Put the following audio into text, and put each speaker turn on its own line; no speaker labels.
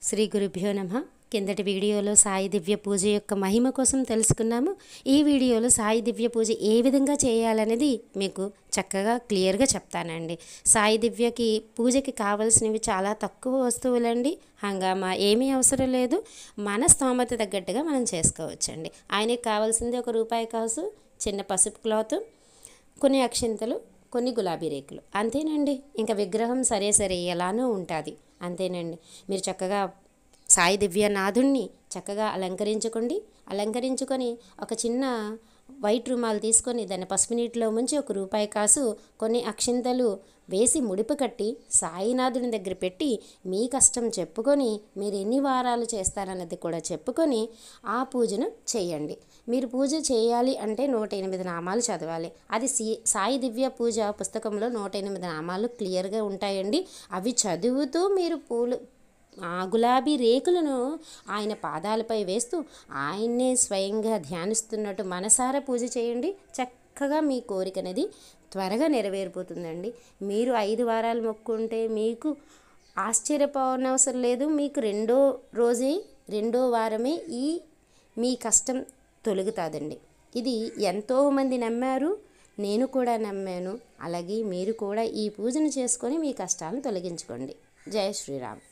శ్రీ గురుభ్యో నమః. కిందటి వీడియోలో సాయి దివ్య పూజ యొక్క మహిమ కోసం తెలుసుకున్నాము. ఈ వీడియోలో సాయి దివ్య పూజ ఏ విధంగా చేయాలనేది మీకు చక్కగా క్లియర్గా చెప్తానండి. సాయి దివ్యకి పూజకి కావాల్సినవి చాలా తక్కువ వస్తువులండి. హంగామా ఏమీ అవసరం లేదు. మన స్తోమత తగ్గట్టుగా మనం చేసుకోవచ్చండి. ఆయనకి కావాల్సింది ₹1 కాసు, చిన్న పసుపు క్లాత్, కొన్ని అక్షింతలు, కొన్ని గులాబీ రేకులు, అంతేనండి. ఇంకా విగ్రహం సరే ఎలానో ఉంటుంది, అంతేనండి. మీరు చక్కగా సాయి దివ్యనాథుణ్ణి చక్కగా అలంకరించుకొని ఒక చిన్న వైట్ రుమాలు తీసుకొని దాన్ని పసుపు నీటిలో ముంచి ₹1 కాసు, కొన్ని అక్షింతలు వేసి ముడిపు కట్టి సాయినాథుని దగ్గర పెట్టి మీ కష్టం చెప్పుకొని మీరు ఎన్ని వారాలు చేస్తారన్నది కూడా చెప్పుకొని ఆ పూజను చేయండి. మీరు పూజ చేయాలి అంటే 108 నామాలు చదవాలి. అది సాయి దివ్య పూజ పుస్తకంలో 108 నామాలు క్లియర్గా ఉంటాయండి. అవి చదువుతూ మీరు గులాబీ రేకులను ఆయన పాదాలపై వేస్తూ ఆయన్నే స్వయంగా ధ్యానిస్తున్నట్టు మనసారా పూజ చేయండి. చక్కగా మీ కోరిక అనేది త్వరగా నెరవేరిపోతుందండి. మీరు 5 వారాలు మొక్కుంటే మీకు ఆశ్చర్యపోనవసరం లేదు. మీకు రెండో వారమే మీ కష్టం తొలగుతుందండి. ఇది ఎంతోమంది నమ్మారు, నేను కూడా నమ్మాను. అలాగే మీరు కూడా ఈ పూజను చేసుకొని మీ కష్టాలను తొలగించుకోండి. జై శ్రీరామ్.